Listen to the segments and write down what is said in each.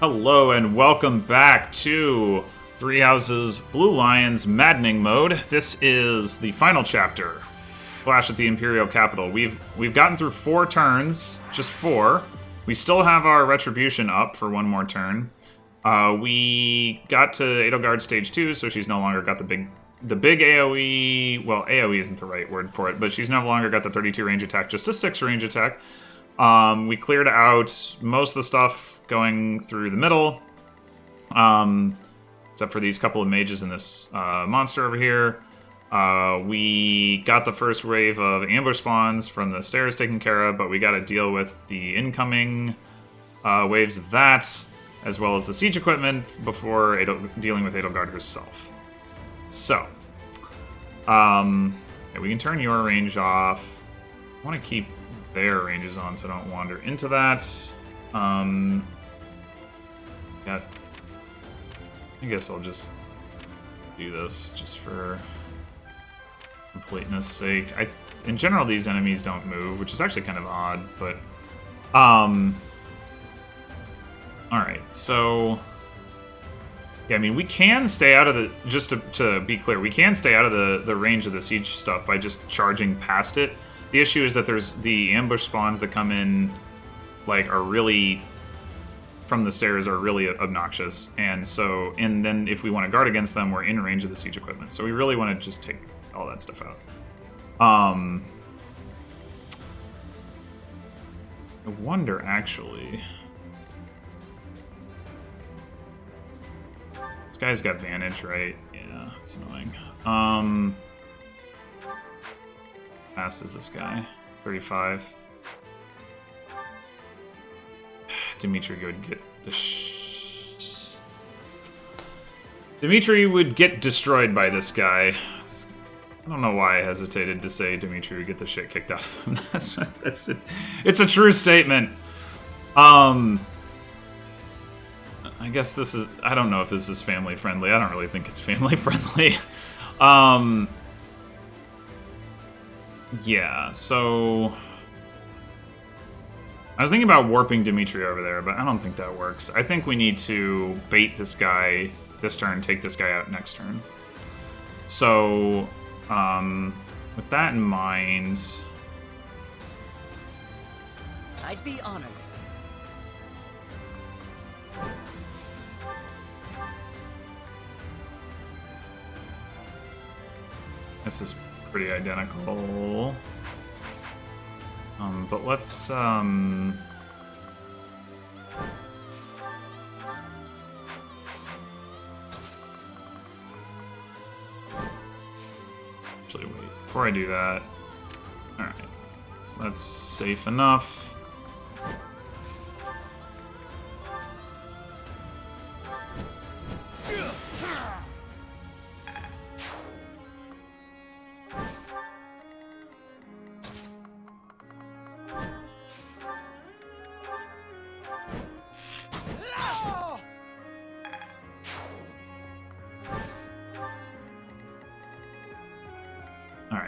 Hello and welcome back to Three Houses Blue Lions Maddening mode. This is the final chapter. Flash at the Imperial Capital. We've gotten through 4 turns, just 4. We still have our Retribution up for one more turn. We got to Edelgard stage 2, so she's no longer got the big AoE. Well, AoE isn't the right word for it, but she's no longer got the 32 range attack, just a 6 range attack. We cleared out most of the stuff going through the middle, except for these couple of mages and this monster over here. We got the first wave of ambush spawns from the stairs taken care of, but we got to deal with the incoming waves of that, as well as the siege equipment before dealing with Edelgard herself. So, yeah, we can turn your range off. I want to keep their ranges on so I don't wander into that. Yeah, I guess I'll just do this just for completeness sake. In general, these enemies don't move, which is actually kind of odd, but alright, so yeah, I mean, we can stay out of the, just to be clear, we can stay out of the range of the siege stuff by just charging past it. The issue is that there's the ambush spawns that come in, like, are really, from the stairs, are really obnoxious. And so, and then if we want to guard against them, we're in range of the siege equipment. So we really want to just take all that stuff out. I wonder, actually. This guy's got Vantage, right? Yeah, it's annoying. Fast is this guy? 35. Dimitri would get Dimitri would get destroyed by this guy. I don't know why I hesitated to say Dimitri would get the shit kicked out of him. That's it. It's a true statement. I guess this is, I don't know if this is family friendly. I don't really think it's family friendly. Yeah, so I was thinking about warping Dimitri over there, but I don't think that works. I think we need to bait this guy this turn, take this guy out next turn. So, with that in mind, I'd be honored. this is pretty identical. But let's, actually, wait, before I do that, alright, so that's safe enough.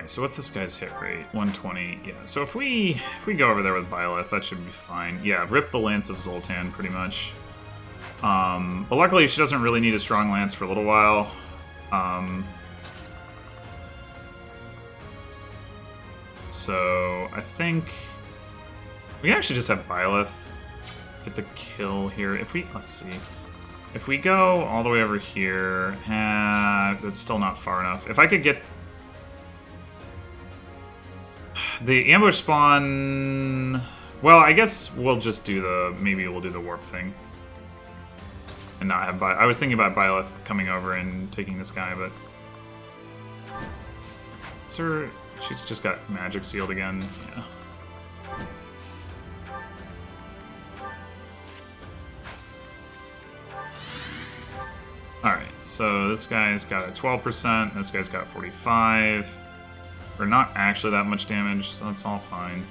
So what's this guy's hit rate? 120. Yeah. So if we go over there with Byleth, that should be fine. Yeah, rip the Lance of Zoltan, pretty much. But luckily, she doesn't really need a strong lance for a little while. So I think we can actually just have Byleth get the kill here. If we, let's see, if we go all the way over here, that's still not far enough. If I could get the ambush spawn, well, I guess we'll just do the, maybe we'll do the warp thing. And not have I was thinking about Byleth coming over and taking this guy, but sir, she's just got magic sealed again. Yeah. Alright, so this guy's got a 12%, this guy's got 45. We're not actually that much damage, so that's all fine.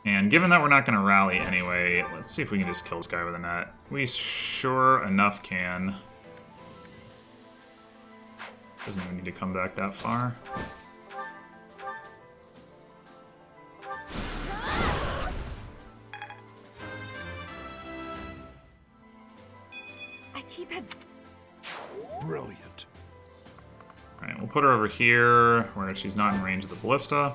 And given that we're not going to rally anyway, let's see if we can just kill this guy with a net. We sure enough can. Doesn't even need to come back that far. Keep it. Brilliant. Alright, we'll put her over here, where she's not in range of the ballista.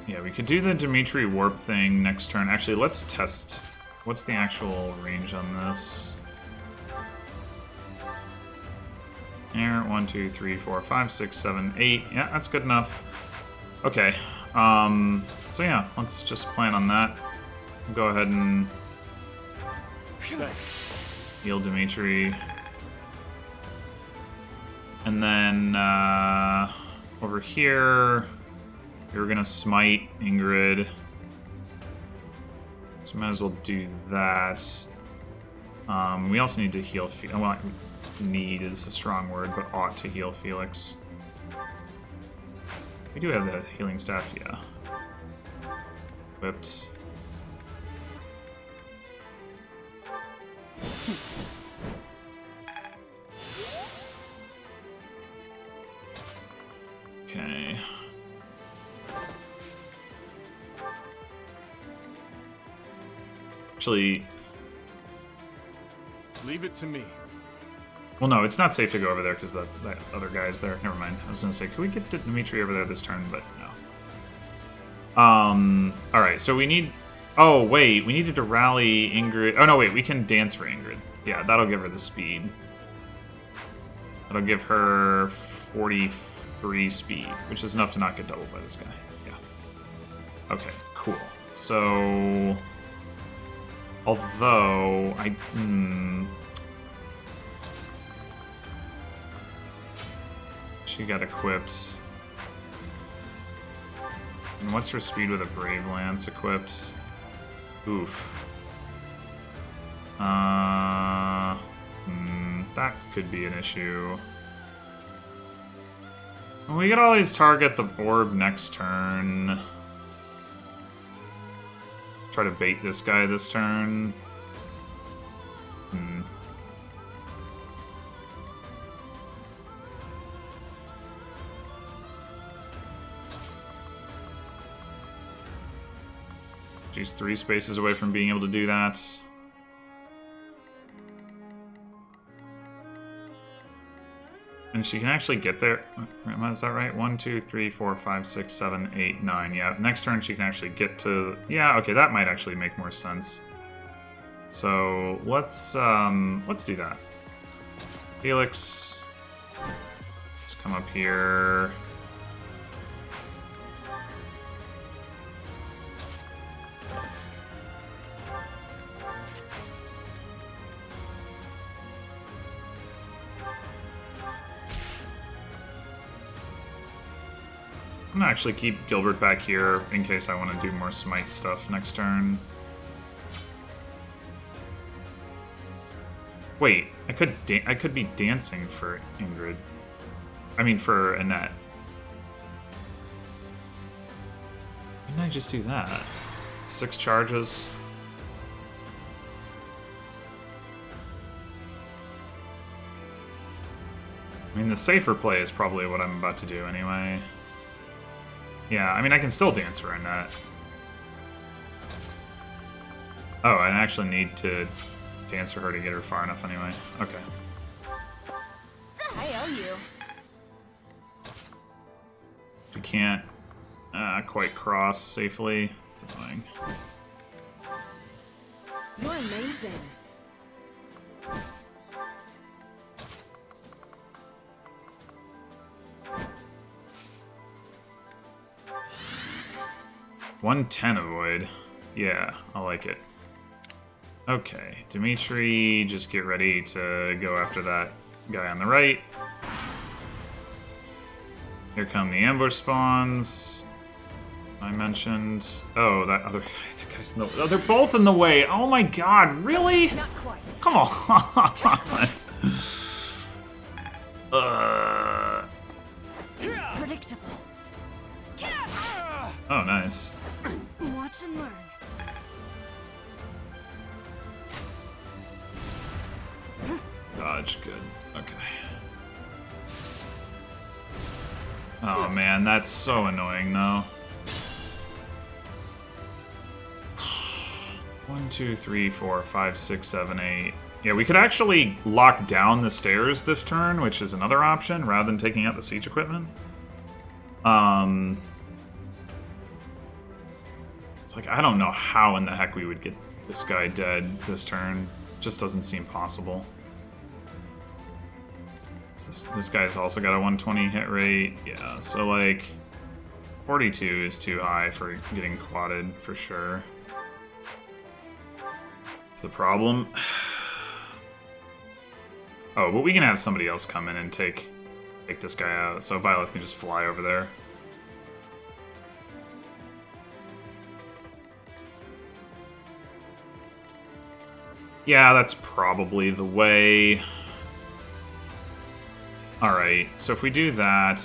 Yeah, we could do the Dimitri warp thing next turn. Actually, let's test. What's the actual range on this? Here, 1, 2, 3, 4, 5, 6, 7, 8. Yeah, that's good enough. Okay. So yeah, let's just plan on that. Go ahead and heal Dimitri. And then over here, you're gonna smite Ingrid. So might as well do that. We also need to heal. Well, need is a strong word, but ought to heal Felix. We do have the healing staff, yeah. Equipped. Okay. Actually, Leave it to me. well, no, it's not safe to go over there because that other guy's there. Never mind. I was gonna say, could we get Dimitri over there this turn? But no. All right. So we need. Oh wait, we needed to rally Ingrid. Oh no, wait, we can dance for Ingrid. Yeah, that'll give her the speed. That'll give her 43 speed, which is enough to not get doubled by this guy. Yeah. Okay. Cool. So, although she got equipped. And what's her speed with a Brave Lance equipped? Oof. That could be an issue. Well, we could always target the orb next turn. Try to bait this guy this turn. She's 3 spaces away from being able to do that. And she can actually get there. Is that right? 1, 2, 3, 4, 5, 6, 7, 8, 9. Yeah, next turn she can actually get to... Yeah, okay, that might actually make more sense. So, let's do that. Felix, just come up here. I'm gonna actually keep Gilbert back here in case I want to do more smite stuff next turn. Wait, I could be dancing for Ingrid. I mean for Annette. Why didn't I just do that? 6 charges. I mean, the safer play is probably what I'm about to do anyway. Yeah, I mean, I can still dance for Annette. Oh, I actually need to dance for her to get her far enough anyway. Okay. I owe you. You can't quite cross safely. It's annoying. You're amazing. $110 avoid. Yeah, I like it. Okay, Dimitri, just get ready to go after that guy on the right. Here come the ambush spawns. I mentioned. Oh, that other guy. That guy's in the. Oh, they're both in the way. Oh my god, really? Not quite. Come on. Predictable. Oh, nice. Watch and learn. dodge. Good. Okay. Oh man, that's so annoying though. 1, 2, 3, 4, 5, 6, 7, 8. Yeah, we could actually lock down the stairs this turn, which is another option, rather than taking out the siege equipment. It's like, I don't know how in the heck we would get this guy dead this turn. Just doesn't seem possible. This guy's also got a 120 hit rate. Yeah, so like 42 is too high for getting quadded for sure. It's the problem. Oh, but we can have somebody else come in and take this guy out, so Violet can just fly over there. Yeah, that's probably the way. Alright, so if we do that,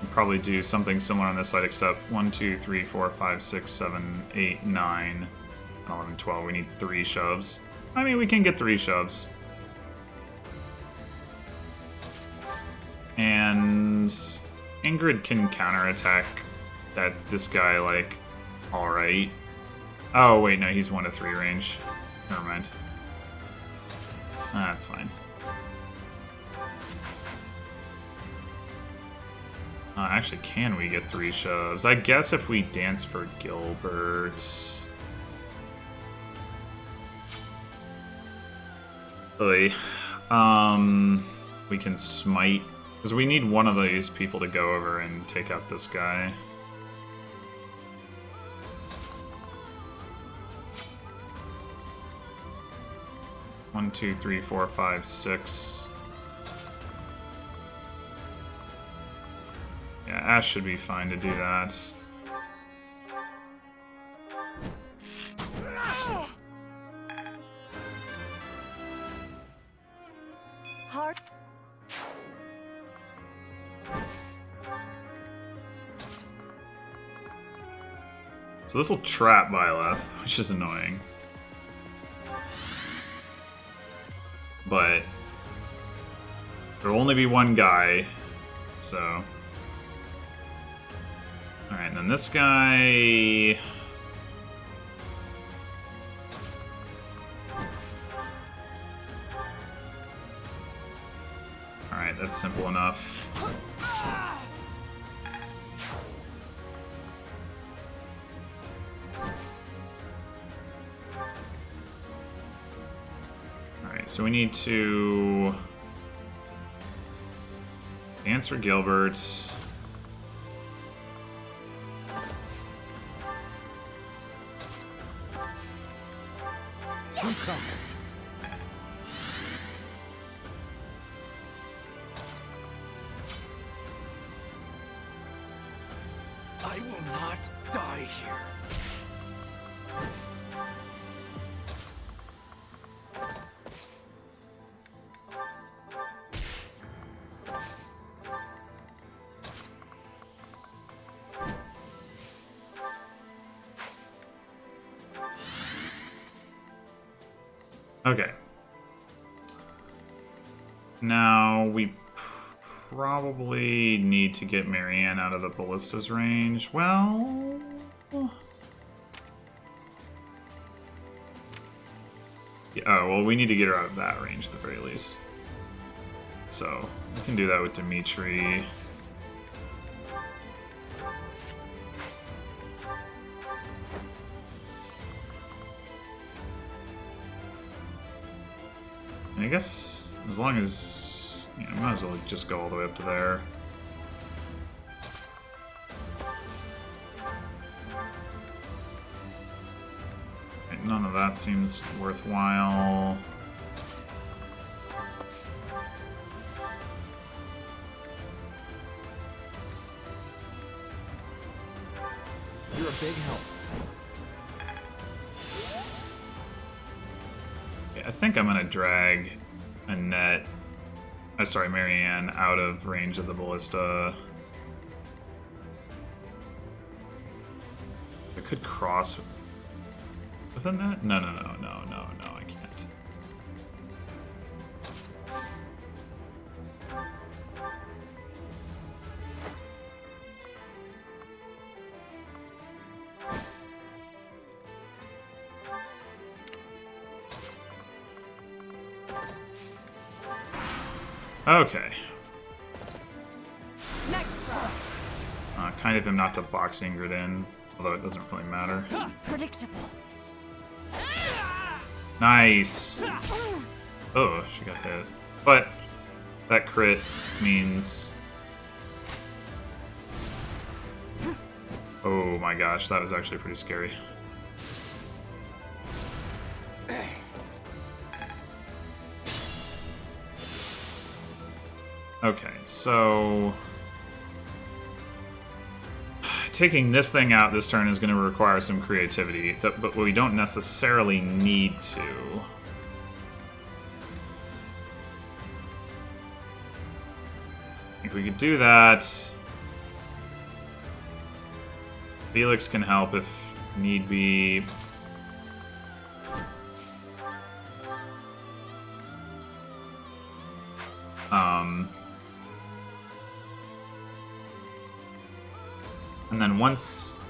we'll probably do something similar on this side, except 1, 2, 3, 4, 5, 6, 7, 8, 9, 11, 12. We need 3 shoves. I mean, we can get 3 shoves. And Ingrid can counterattack this guy, like, alright. Oh, wait, no, he's 1 to 3 range. Never mind. That's fine. Actually, can we get 3 shoves? I guess if we dance for Gilbert... Really? We can smite... Because we need one of these people to go over and take out this guy. One, 2, 3, 4, 5, 6. Yeah, Ash should be fine to do that. Heart. So this will trap Byleth, which is annoying. But there'll only be one guy, so... Alright, and then this guy... Alright, that's simple enough. Alright, so we need to... dance for Gilbert. I will not die here. Okay. Now we probably need to get Marianne out of the ballista's range. Well... yeah, oh, well, we need to get her out of that range at the very least. So, we can do that with Dimitri. I guess as long as, you know, might as well just go all the way up to there. Right, none of that seems worthwhile. You're a big help. I think I'm gonna drag Annette, sorry, Marianne, out of range of the ballista. I could cross with Annette? No, I can't. Okay. Next try. Kind of him not to box Ingrid in, although it doesn't really matter. Predictable. Nice. Oh, she got hit. But that crit means... Oh my gosh, that was actually pretty scary. Okay, so... Taking this thing out this turn is going to require some creativity, but we don't necessarily need to. I think we could do that. Felix can help if need be. And then once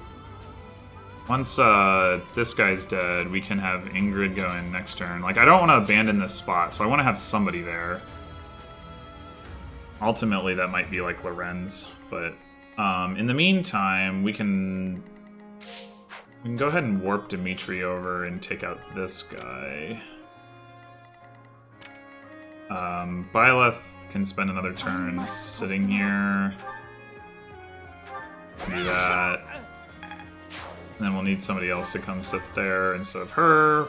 this guy's dead, we can have Ingrid go in next turn. Like, I don't want to abandon this spot, so I want to have somebody there. Ultimately, that might be like Lorenz, but in the meantime, we can go ahead and warp Dimitri over and take out this guy. Byleth can spend another turn sitting here. Do that. And then we'll need somebody else to come sit there instead of her.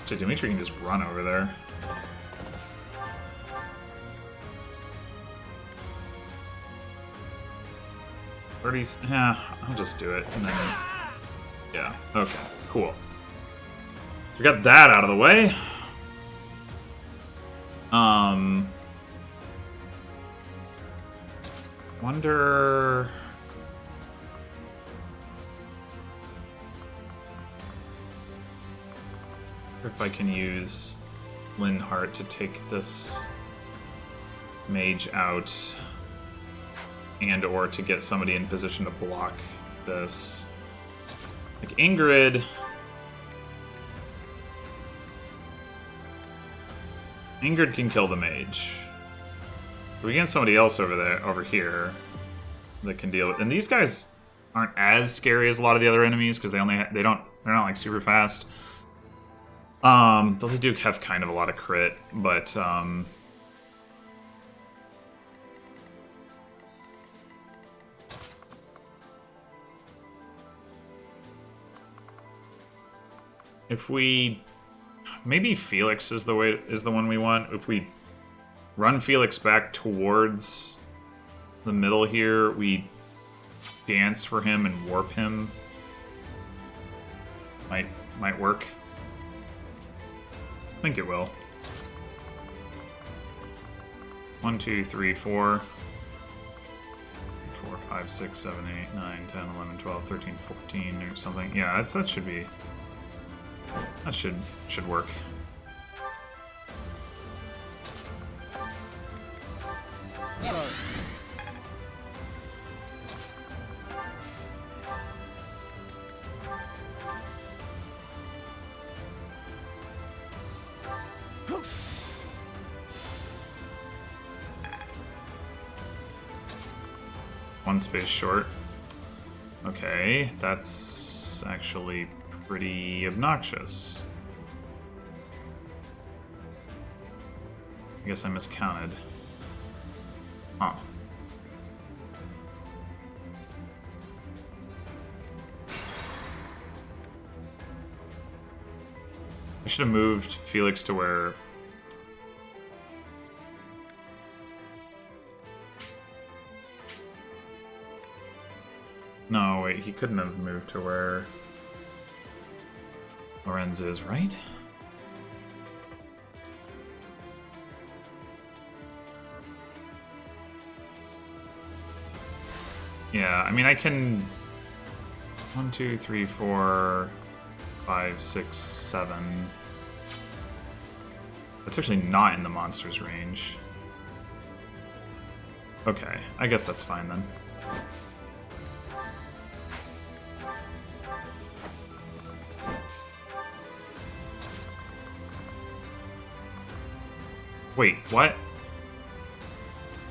Actually, Dimitri can just run over there. Yeah, I'll just do it. And then, yeah, okay, cool. So we got that out of the way. Wonder if I can use Linhardt to take this mage out and or to get somebody in position to block this. Like Ingrid can kill the mage. We get somebody else over here, that can deal with. And these guys aren't as scary as a lot of the other enemies because they're not like super fast. Though they do have kind of a lot of crit, but if we maybe Felix is the one we want. If we run Felix back towards the middle here, we dance for him and warp him. Might work. I think it will. 1, 2, 3, 4. 4, 5, 6, 7, 8, 9, 10, 11, 12, 13, 14 or something. Yeah, that should be... That should work. Sorry. One space short. Okay, that's actually pretty obnoxious. I guess I miscounted. Huh. I should have moved Felix to where... No, wait, he couldn't have moved to where Lorenz is, right? Yeah, I mean, I can... 1, 2, 3, 4, 5, 6, 7. That's actually not in the monster's range. Okay, I guess that's fine then. Wait, what?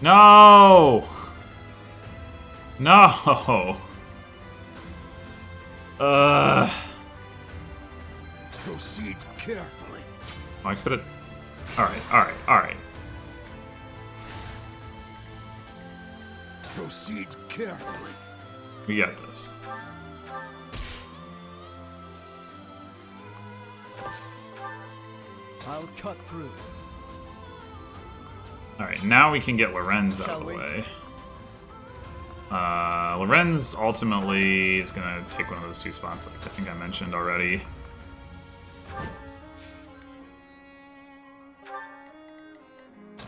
No! No! Proceed carefully. I could've... Alright. Proceed carefully. We got this. I'll cut through. Alright, now we can get Lorenz out Shall of the we? way. Lorenz ultimately is gonna take one of those 2 spots, like I think I mentioned already.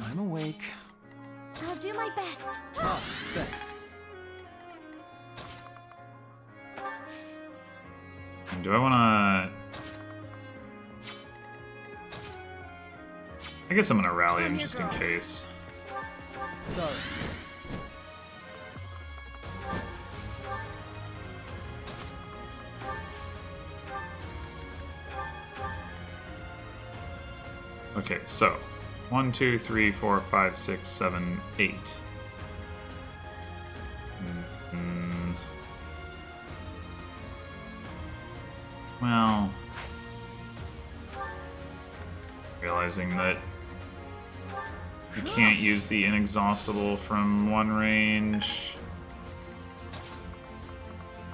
I'm awake. I'll do my best. Ah, thanks. Do I wanna... I guess I'm gonna rally him just in case. Sorry. Okay, so 1, 2, 3, 4, 5, 6, 7, 8. Well, realizing that you can't use the inexhaustible from one range.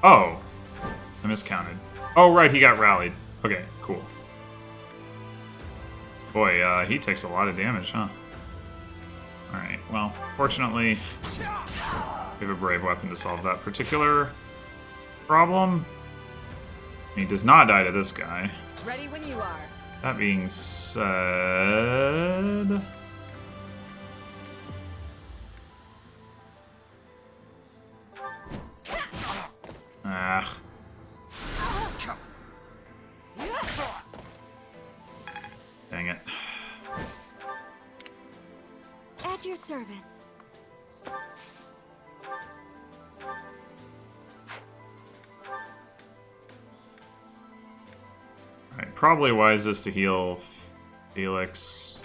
Oh, I miscounted. Oh, right, he got rallied. Okay, cool. Boy, he takes a lot of damage, huh? Alright, well, fortunately, we have a brave weapon to solve that particular problem. He does not die to this guy. Ready when you are. That being said... Ah. Dang it. At your service. Alright, probably wisest to heal Felix.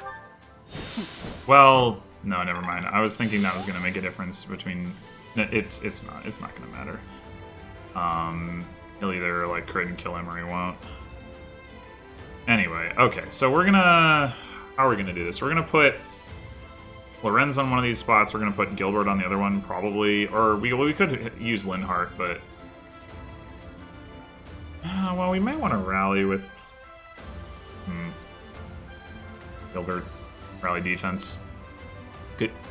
Well, no, never mind. I was thinking that was going to make a difference between... It's not. It's not going to matter. He'll either, like, crit and kill him or he won't. Anyway, okay, so we're gonna... How are we gonna do this? We're gonna put Lorenz on one of these spots. We're gonna put Gilbert on the other one, probably. Or we could use Linhardt, but... well, we might want to rally with... Gilbert. Rally defense.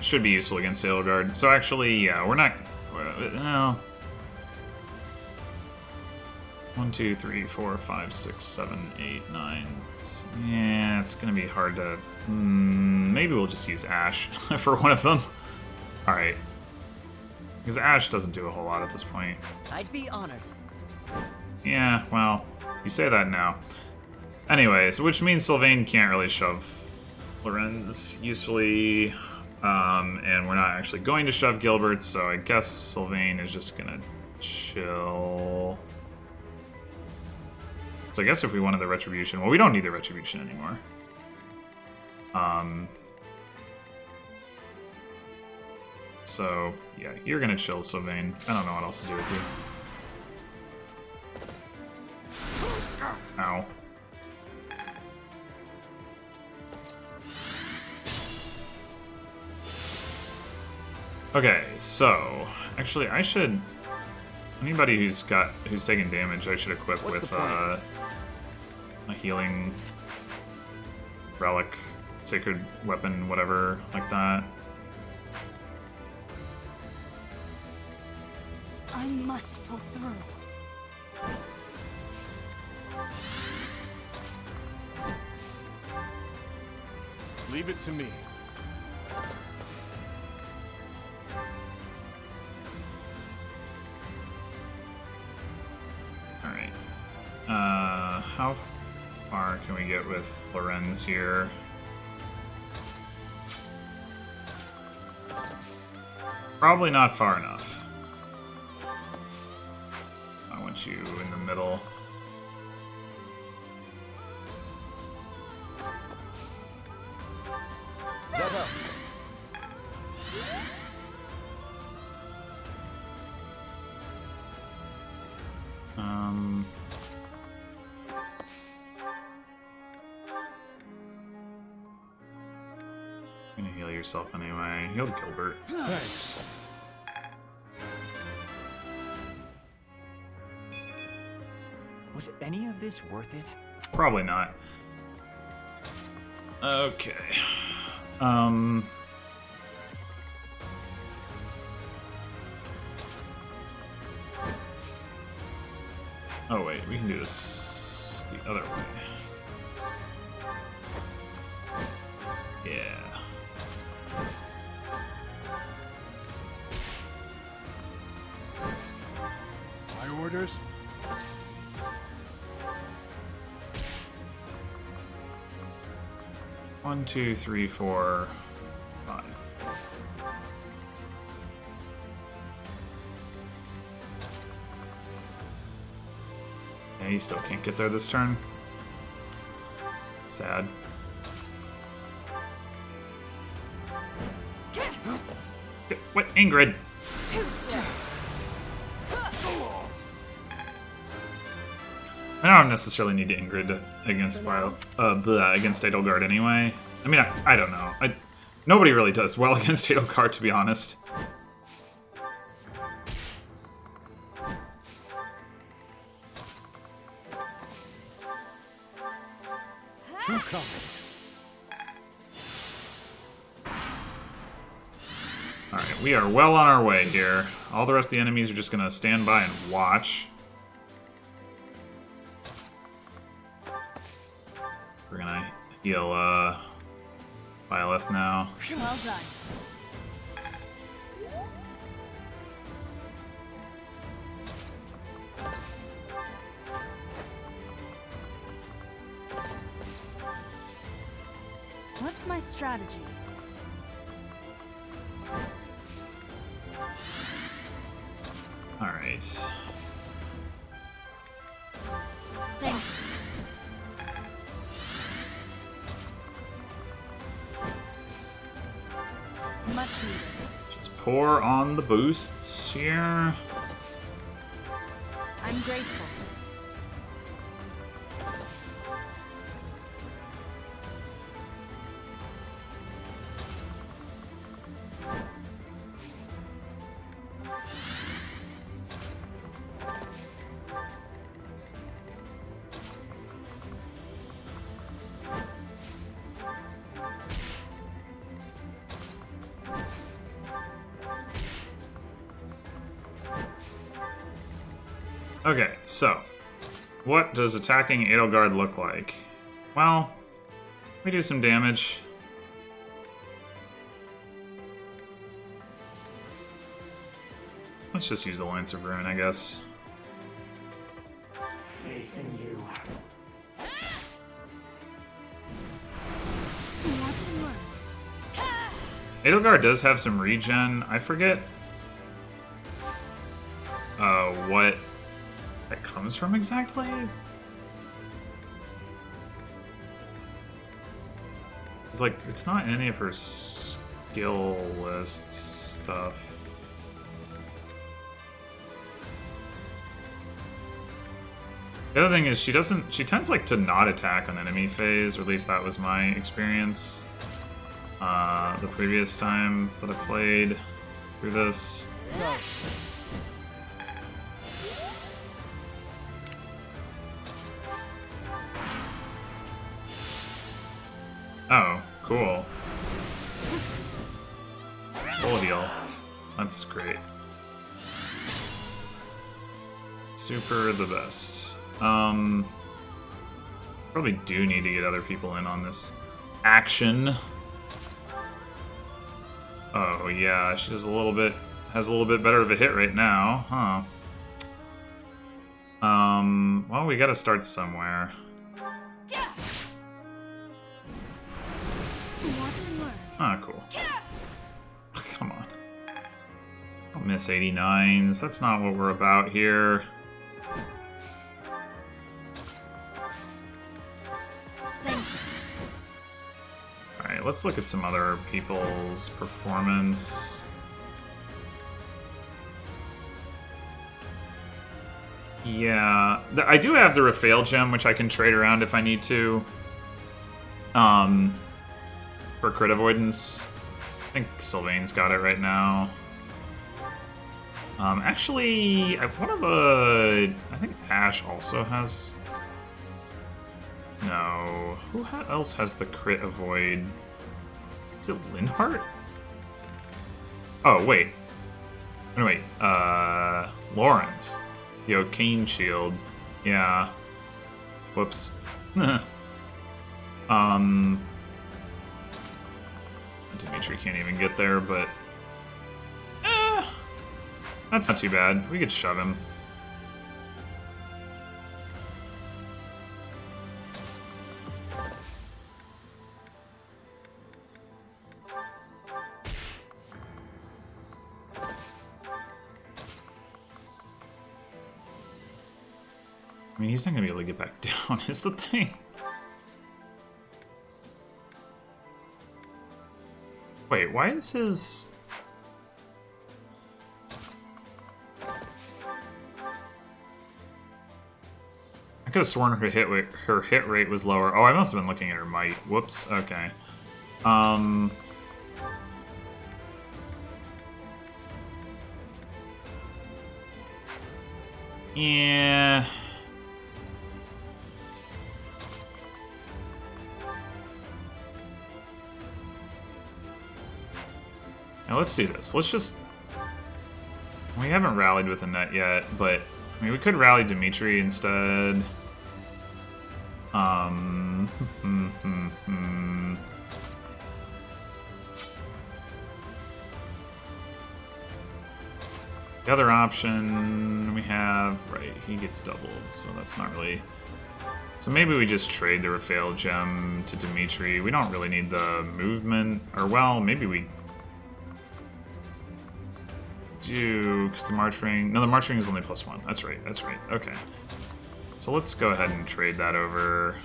Should be useful against Edelgard. So actually, yeah, we're not... Well... 1, 2, 3, 4, 5, 6, 7, 8, 9. Yeah, it's gonna be hard to... maybe we'll just use Ash for one of them. Alright. Because Ash doesn't do a whole lot at this point. I'd be honored. Yeah, well, you say that now. Anyway, so which means Sylvain can't really shove Lorenz usefully. And we're not actually going to shove Gilbert, so I guess Sylvain is just gonna chill. So I guess if we wanted the Retribution... Well, we don't need the Retribution anymore. So, yeah, you're gonna chill, Sylvain. I don't know what else to do with you. Ow. Okay, so... Actually, I should... Anybody who's taken damage, I should equip with a healing relic, sacred weapon, whatever, like that. I must pull through. Leave it to me. Alright. How far can we get with Lorenz here? Probably not far enough. I want you in the middle. yourself anyway. Heal Gilbert. Thanks. Was any of this worth it? Probably not. Okay. Oh wait, we can do this the other way. Yeah. My orders? One, two, three, four, five. Yeah, you still can't get there this turn. Sad. What, Ingrid? Too slow. I don't necessarily need Ingrid against against Edelgard anyway. I mean, I don't know. Nobody really does well against Edelgard, to be honest. Two coming. Alright, we are well on our way here. All the rest of the enemies are just gonna stand by and watch. We're gonna heal, Violet now. Well done. What's my strategy? Alright. Thank you. Much needed. Just pour on the boosts here. I'm grateful. Okay, so what does attacking Edelgard look like? Well, we do some damage. Let's just use the Lance of Ruin, I guess. Facing you. Watch and learn. Edelgard does have some regen. I forget what that comes from exactly. It's like, it's not any of her skill list stuff. The other thing is she tends like to not attack on enemy phase, or at least that was my experience the previous time that I played through this. So, Oh, cool. Full heal. That's great. Super the best. Probably do need to get other people in on this action. Oh yeah, she has a little bit better of a hit right now, huh? Well, we gotta start somewhere. Watch and learn. Ah, cool. Come on. Don't miss 89s. That's not what we're about here. Thank you. Alright, let's look at some other people's performance. Yeah, I do have the Raphael gem, which I can trade around if I need to. For crit avoidance. think Sylvain's got it right now. Actually, I think Ash also has... No. Who else has the crit avoid? Is it Linhardt? Oh, wait. No, wait. Lawrence. The O'Kane shield. Yeah. Whoops. Dimitri can't even get there, but... that's not too bad. We could shove him. I mean, he's not gonna be able to get back down, is the thing. Wait, why is his... I could have sworn her hit rate was lower. Oh, I must have been looking at her might. Whoops. Okay. Yeah. Now let's do this. Let's just... We haven't rallied with a net yet, but... I mean, we could rally Dimitri instead. The other option we have... Right, he gets doubled, so that's not really... So maybe we just trade the Raphael gem to Dimitri. We don't really need the movement. Or, well, maybe we... do, because the March Ring... No, the March Ring is only +1. That's right, that's right. Okay. So let's go ahead and trade that over.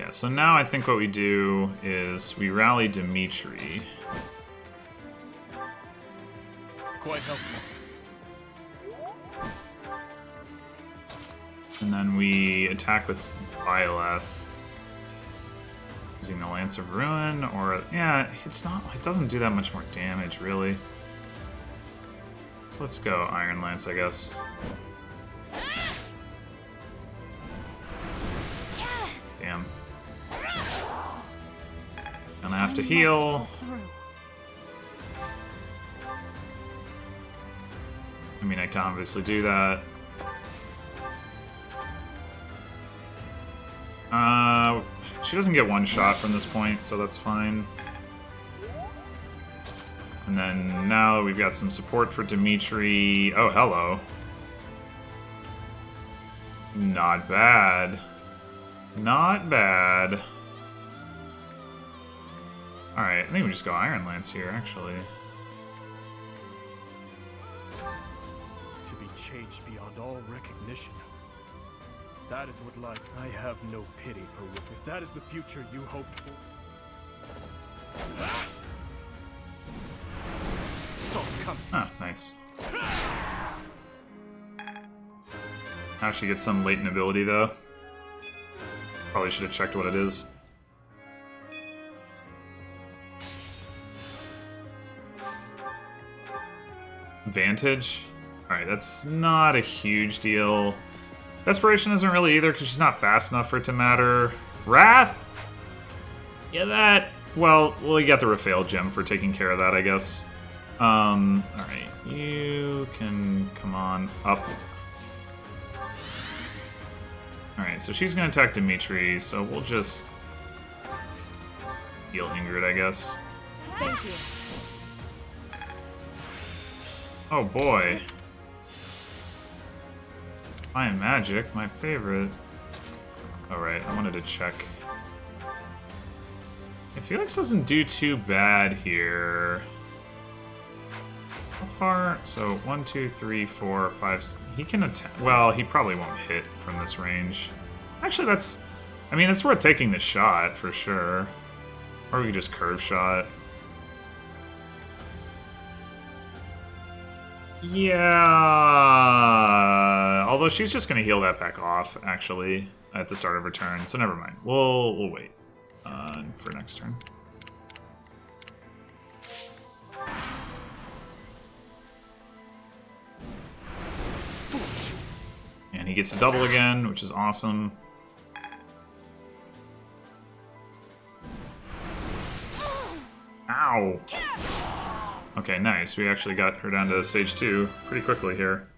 Yeah, so now I think what we do is we rally Dimitri. Quite helpful. And then we attack with Byleth. Using the Lance of Ruin, or... Yeah, it's not... It doesn't do that much more damage, really. So let's go Iron Lance, I guess. Damn. Gonna have to heal. I mean, I can obviously do that. She doesn't get one shot from this point, so that's fine. And then now we've got some support for Dimitri. Oh, hello. Not bad. Not bad. Alright, I think we just go Iron Lance here, actually. To be changed beyond all recognition. That is what life... I have no pity for what... If that is the future you hoped for... So come. Ah, nice. Now she gets some latent ability, though. Probably should have checked what it is. Vantage? Alright, that's not a huge deal. Desperation isn't really either, because she's not fast enough for it to matter. Wrath? Yeah, that... Well, you got the Raphael gem for taking care of that, I guess. Alright, you can come on up. Alright, so she's going to attack Dimitri, so we'll just heal Ingrid, I guess. Thank you. Oh boy. I Am Magic, my favorite. Alright, I wanted to check. Felix doesn't do too bad here. How far? So 1, 2, 3, 4, 5. He can attack. Well, he probably won't hit from this range. Actually, that's. I mean, it's worth taking the shot for sure. Or we could just curve shot. Yeah. Although she's just gonna heal that back off, actually, at the start of her turn. So never mind. We'll wait for next turn. And he gets to double again, which is awesome. Ow! Okay, nice. We actually got her down to stage 2 pretty quickly here.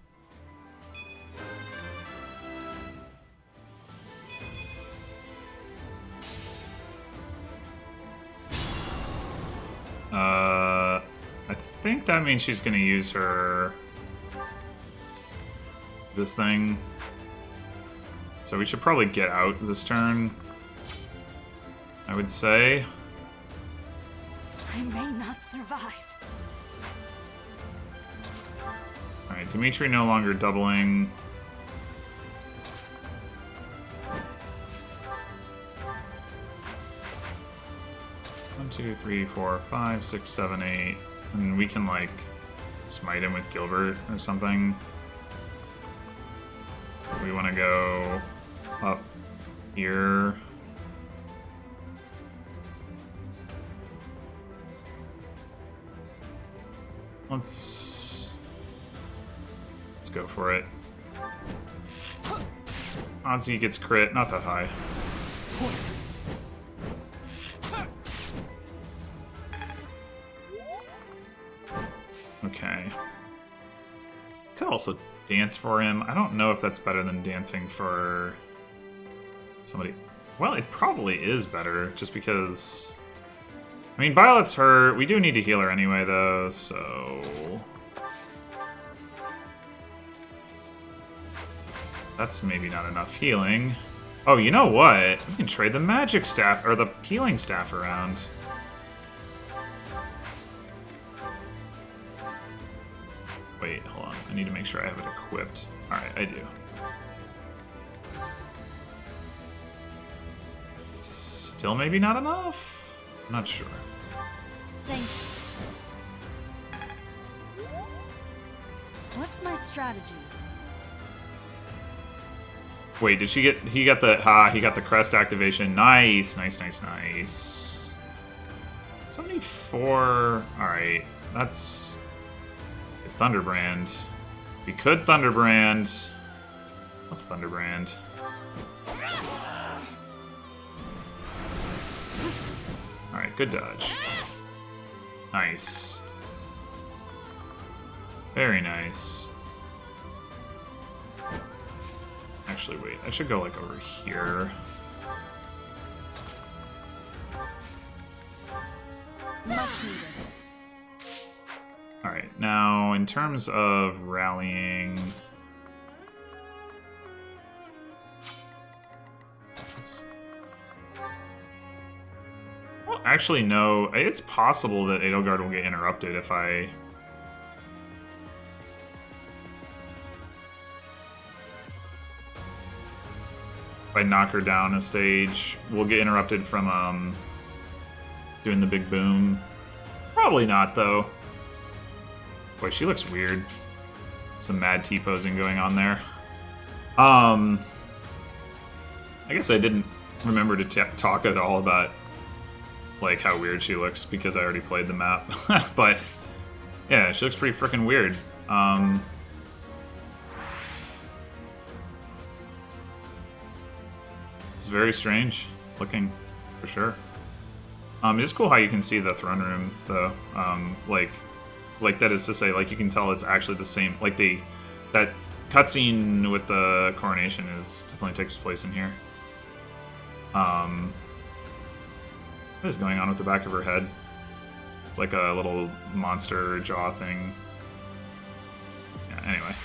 I think that means she's gonna use her... this thing. So we should probably get out this turn, I would say. I may not survive. Alright, Dimitri no longer doubling. One, two, three, four, five, six, seven, eight. And we can, like, smite him with Gilbert or something. We want to go up here. Let's go for it. Ozzy gets crit, not that high. Okay. Could also dance for him. I don't know if that's better than dancing for somebody. Well, it probably is better, just because... I mean, Violet's hurt. We do need to heal her anyway, though, so... That's maybe not enough healing. Oh, you know what? We can trade the magic staff, or the healing staff around. Wait, hold on. I need to make sure I have it equipped. Alright, I do. Still maybe not enough? I'm not sure. Thank you. What's my strategy? Wait, did she get... He got the crest activation. Nice, nice, nice, nice. 74... Alright, that's... Thunderbrand. We could Thunderbrand. What's Thunderbrand? Alright, good dodge. Nice. Very nice. Actually, wait. I should go, like, over here. Much needed. Alright, now, in terms of rallying... Well, actually, no. It's possible that Edelgard will get interrupted if I... knock her down a stage. We'll get interrupted from, doing the big boom. Probably not, though. Boy, she looks weird. Some mad T-posing going on there. I guess I didn't remember to talk at all about, like, how weird she looks because I already played the map. But, yeah, she looks pretty freaking weird. It's very strange looking, for sure. It's cool how you can see the throne room, though. Like that is to say, like, you can tell it's actually the same. Like, that cutscene with the coronation definitely takes place in here. What is going on with the back of her head? It's like a little monster jaw thing. Yeah, anyway.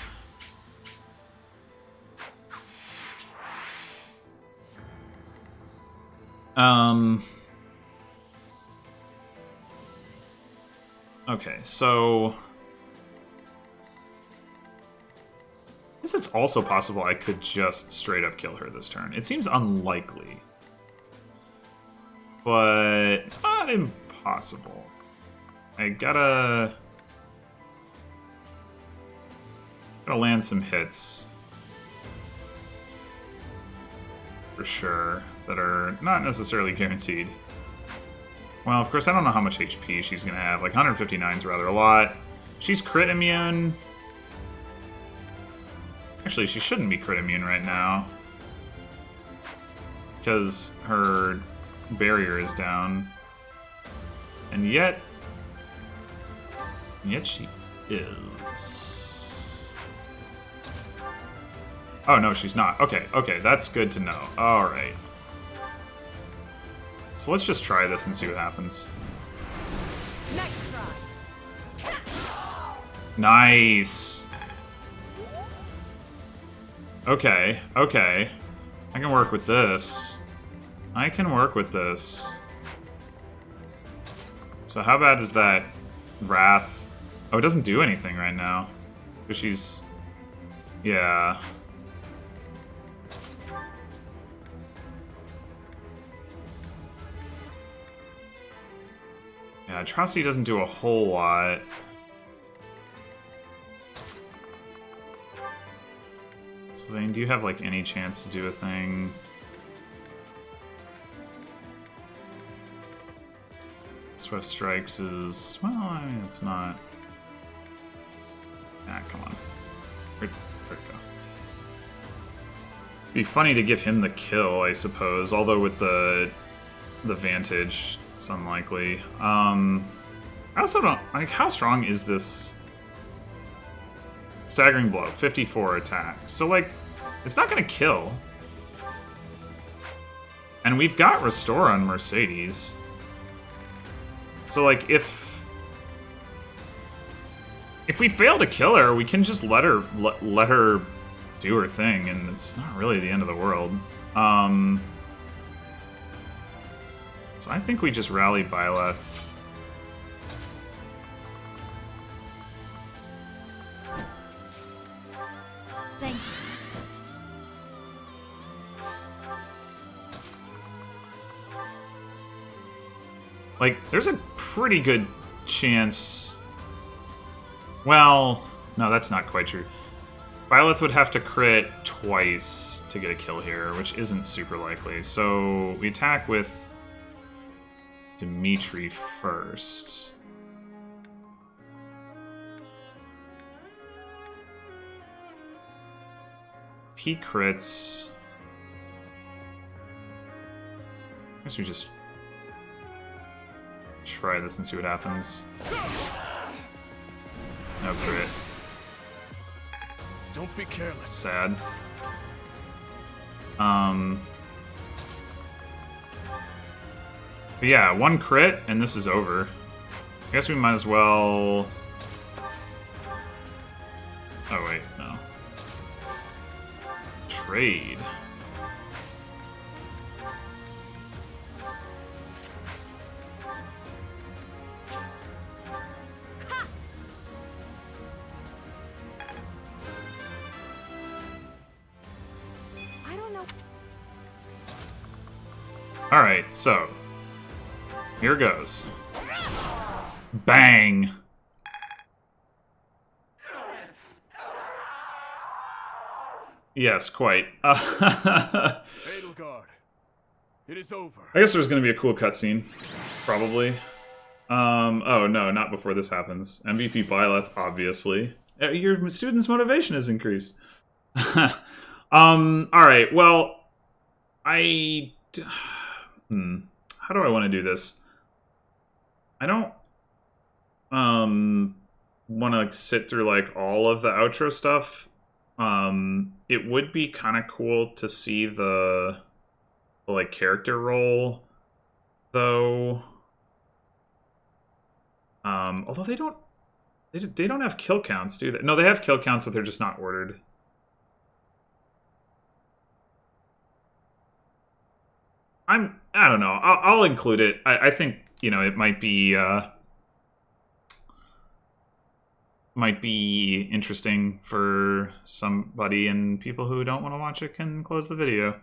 Okay, so... I guess it's also possible I could just straight up kill her this turn. It seems unlikely. But... not impossible. I gotta land some hits. For sure. That are not necessarily guaranteed. Well, of course, I don't know how much HP she's gonna have. Like, 159 is rather a lot. She's crit immune. Actually, she shouldn't be crit immune right now. Because her barrier is down. And yet she is. Oh, no, she's not. Okay, okay, that's good to know. Alright. So let's just try this and see what happens. Nice try. Nice. Okay, okay. I can work with this. I can work with this. So how bad is that Wrath? Oh, it doesn't do anything right now. Because she's... Yeah. Yeah, Atrocity doesn't do a whole lot. Sylvain, do you have, like, any chance to do a thing? Swift Strikes is... Well, I mean, it's not... Ah, come on. Where'd it go? Be funny to give him the kill, I suppose, although with the Vantage, it's unlikely. I also don't... Like, how strong is this... Staggering Blow, 54 attack. So, like, it's not gonna kill. And we've got Restore on Mercedes. So, like, if we fail to kill her, we can just let her do her thing, and it's not really the end of the world. So I think we just rally Byleth. Thank you. Like, there's a pretty good chance... Well, no, that's not quite true. Byleth would have to crit twice to get a kill here, which isn't super likely. So we attack with Dimitri first. If he crits... I guess we just try this and see what happens. No crit. Don't be careless. Sad. But yeah, one crit and this is over. I guess we might as well... Oh wait, no. Trade. Alright, so here goes. Bang! Yes, quite. Edelgard, it is over. I guess there's gonna be a cool cutscene. Probably. Oh no, not before this happens. MVP Byleth, obviously. Your student's motivation is increased. Alright, well... How do I want to do this? I don't want to sit through like all of the outro stuff. It would be kind of cool to see the like character roll though. Although they don't have kill counts, do they? No, they have kill counts, but they're just not ordered. I don't know. I'll include it. I think, you know, it might be interesting for somebody, and people who don't want to watch it can close the video.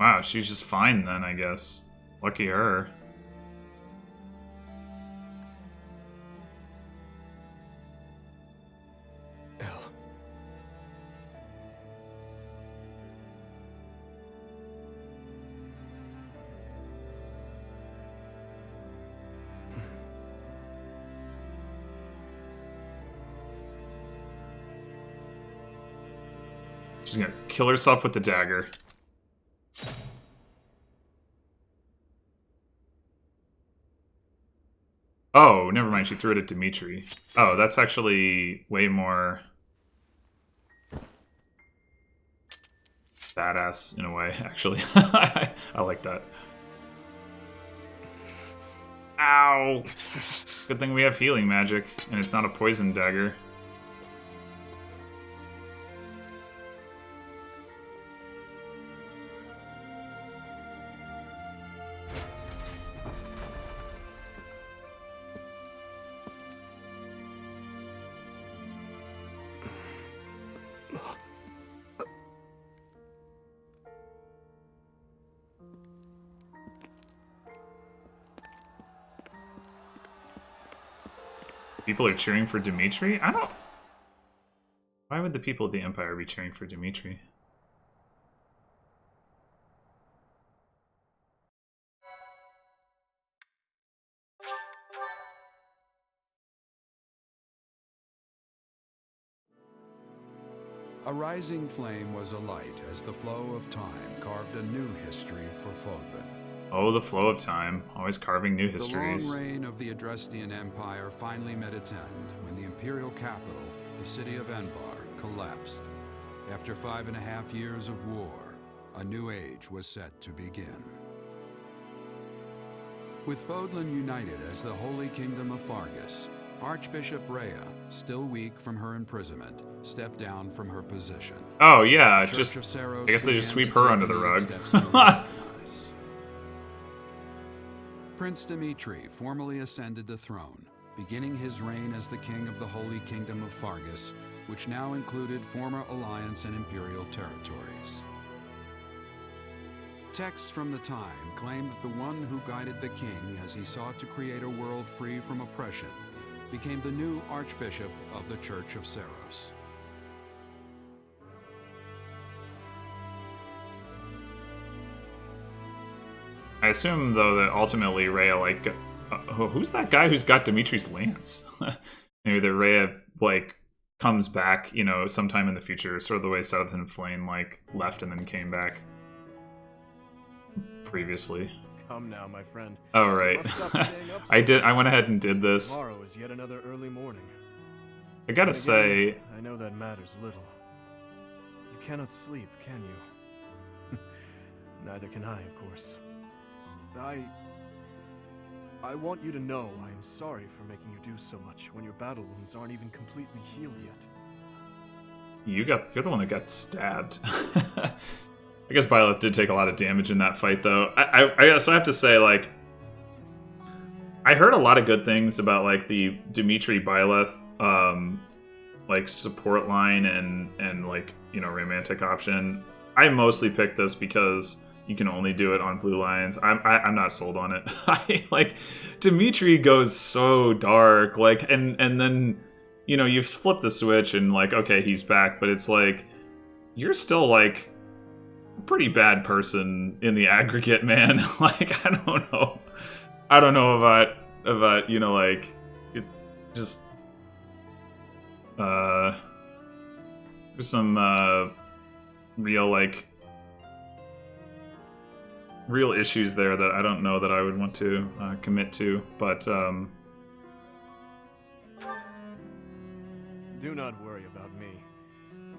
Wow, she's just fine then, I guess. Lucky her. El. She's gonna kill herself with the dagger. Oh, never mind. She threw it at Dimitri. Oh, that's actually way more badass in a way, actually. I like that. Ow! Good thing we have healing magic, and it's not a poison dagger. People are cheering for Dimitri? I don't... Why would the people of the Empire be cheering for Dimitri? A rising flame was alight as the flow of time carved a new history for Fodlan. Oh, the flow of time. Always carving new histories. The long reign of the Adrestian Empire finally met its end when the imperial capital, the city of Enbar, collapsed. After 5.5 years of war, a new age was set to begin. With Fodlan united as the Holy Kingdom of Fargus, Archbishop Rhea, still weak from her imprisonment, stepped down from her position. Oh, yeah, The just... Church of Saros I guess they just began sweep to her take under the immediate rug. steps to reorganize. Prince Dimitri formally ascended the throne, beginning his reign as the king of the Holy Kingdom of Fargus, which now included former Alliance and Imperial territories. Texts from the time claimed that the one who guided the king as he sought to create a world free from oppression became the new Archbishop of the Church of Saros. I assume, though, that ultimately Rhea, like... who's that guy who's got Dimitri's lance? Maybe that Rhea, like, comes back, you know, sometime in the future, sort of the way Southern Flame, like, left and then came back previously. Come now, my friend. Oh, You right. must stop staying up so I late. went ahead and did this. Tomorrow is yet another early morning. I gotta Then say... again, I know that matters little. You cannot sleep, can you? Neither can I, of course. I want you to know I am sorry for making you do so much when your battle wounds aren't even completely healed yet. You're the one that got stabbed. I guess Byleth did take a lot of damage in that fight, though. I also have to say, like, I heard a lot of good things about, like, the Dimitri Byleth, like, support line and like, you know, romantic option. I mostly picked this because you can only do it on Blue Lions. I'm not sold on it. Like, Dimitri goes so dark, like, and then, you know, you flip the switch and, like, okay, he's back, but it's like, you're still, like, a pretty bad person in the aggregate, man. Like, I don't know about, you know, like, it just, there's some, real issues there that I don't know that I would want to commit to, but Do not worry about me.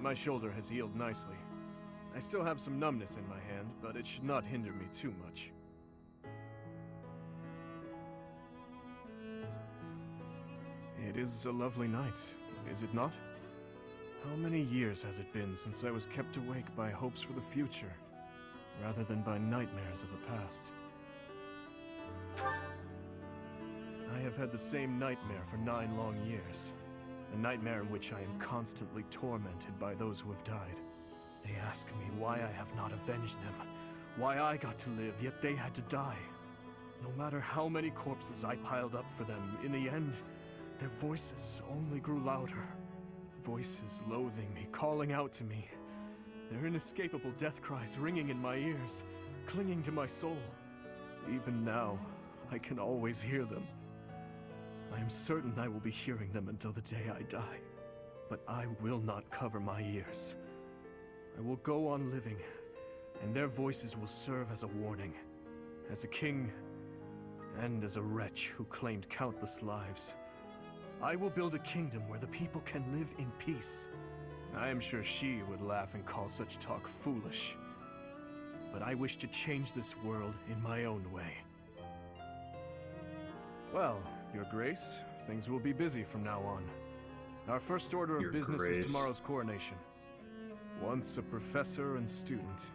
My shoulder has healed nicely. I still have some numbness in my hand, but it should not hinder me too much. It is a lovely night, is it not? How many years has it been since I was kept awake by hopes for the future, rather than by nightmares of the past? I have had the same nightmare for 9 long years. A nightmare in which I am constantly tormented by those who have died. They ask me why I have not avenged them, Why I got to live, yet they had to die. No matter how many corpses I piled up for them, in the end, their voices only grew louder. Voices loathing me, calling out to me. Their inescapable death cries ringing in my ears, clinging to my soul. Even now, I can always hear them. I am certain I will be hearing them until the day I die. But I will not cover my ears. I will go on living, and their voices will serve as a warning. As a king, and as a wretch who claimed countless lives. I will build a kingdom where the people can live in peace. I am sure she would laugh and call such talk foolish. But I wish to change this world in my own way. Well, Your Grace, things will be busy from now on. Our first order of business is tomorrow's coronation. Once a professor and student,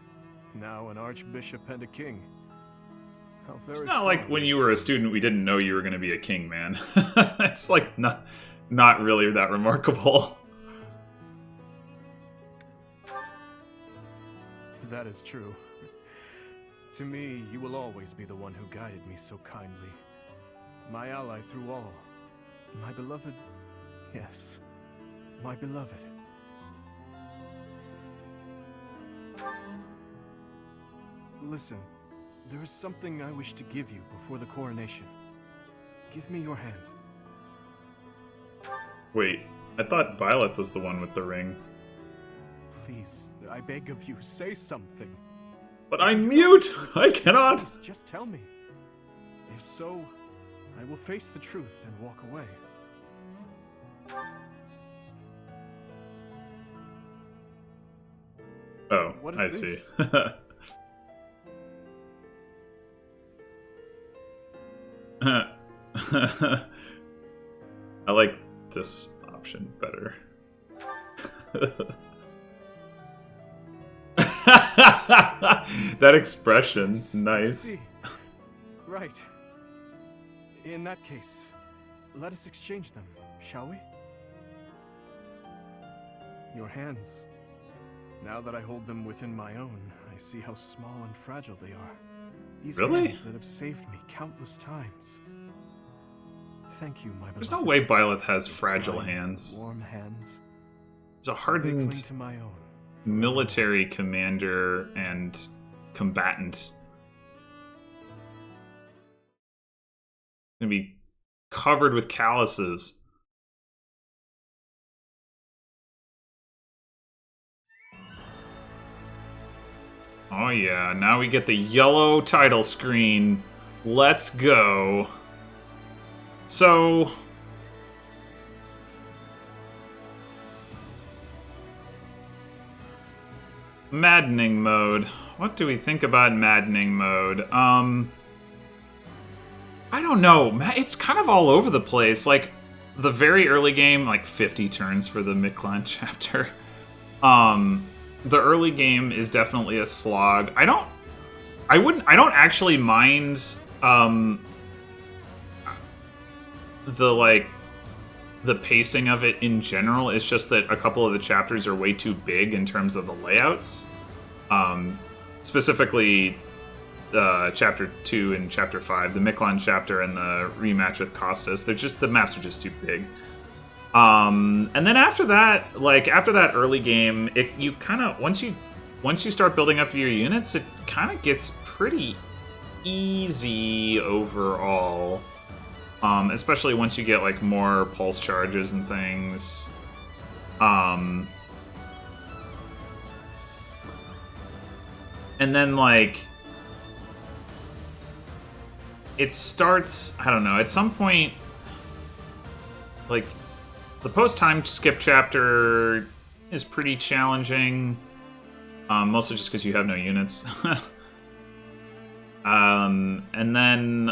now an archbishop and a king. How very It's not like when you were a student we didn't know you were going to be a king, man. It's like not really that remarkable. That is true. To me, you will always be the one who guided me so kindly. My ally through all. My beloved... Yes, my beloved. Listen, there is something I wish to give you before the coronation. Give me your hand. Wait, I thought Byleth was the one with the ring. Please, I beg of you, say something. But I'm mute! I cannot! Please, just tell me. If so, I will face the truth and walk away. Oh, What is I this? see. I like this option better. That expression, I nice. see. Right. In that case, let us exchange them, shall we? Your hands. Now that I hold them within my own, I see how small and fragile they are. These Really? hands that have saved me countless times. Thank you, my beloved. There's no way Byleth has fragile Kind, hands. Warm hands. He's a They cling hardened to my own. military commander and combatant. Gonna be covered with calluses. Oh yeah, now we get the yellow title screen. Let's go. So... Maddening mode. What do we think about maddening mode? I don't know. It's kind of all over the place. Like, the very early game, like 50 turns for the Miklan chapter. The early game is definitely a slog. I don't actually mind, the pacing of it in general. It's just that a couple of the chapters are way too big in terms of the layouts. Specifically, Chapter 2 and Chapter 5, the Miklan chapter and the rematch with Costas. The maps are just too big. And then after that, after that early game, you kind of once you start building up your units, it kind of gets pretty easy overall. Especially once you get like more pulse charges and things. And then it starts, I don't know, at some point, the post-time skip chapter is pretty challenging, mostly just because you have no units. And then,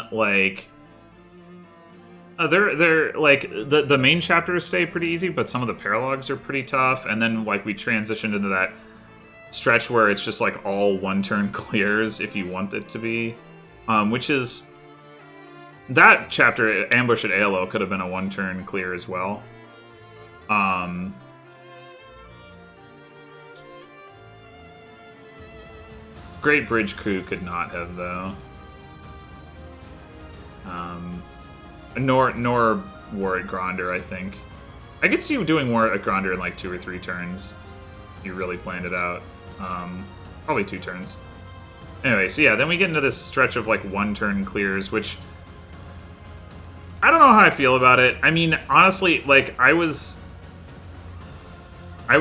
the main chapters stay pretty easy, but some of the paralogs are pretty tough, and then, we transitioned into that stretch where it's just, all one-turn clears if you want it to be, which is... That chapter, Ambush at ALO, could have been a one-turn clear as well. Great Bridge Crew could not have, though. Nor War at Gronder, I think. I could see doing War at Gronder in like 2 or 3 turns. You really planned it out. Probably 2 turns. Anyway, so yeah, then we get into this stretch of like 1-turn clears, which I don't know how I feel about it. I mean, honestly, like I was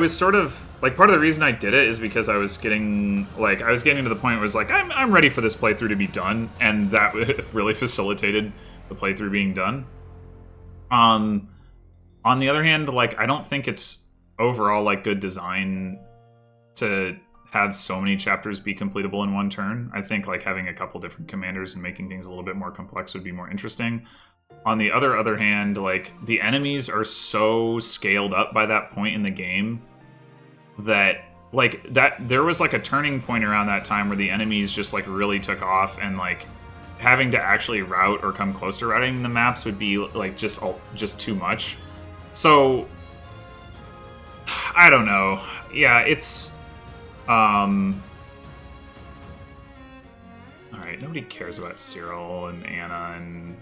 sort of like, part of the reason I did it is because I was getting to the point where it was like, I'm ready for this playthrough to be done, and that really facilitated the playthrough being done. On the other hand, like, I don't think it's overall like good design to have so many chapters be completable in 1 turn. I think like having a couple different commanders and making things a little bit more complex would be more interesting. On the other hand, like, the enemies are so scaled up by that point in the game that there was like a turning point around that time where the enemies just like really took off, and like having to actually route or come close to routing the maps would be like just too much. So I don't know. Yeah, it's all right, nobody cares about Cyril and Anna and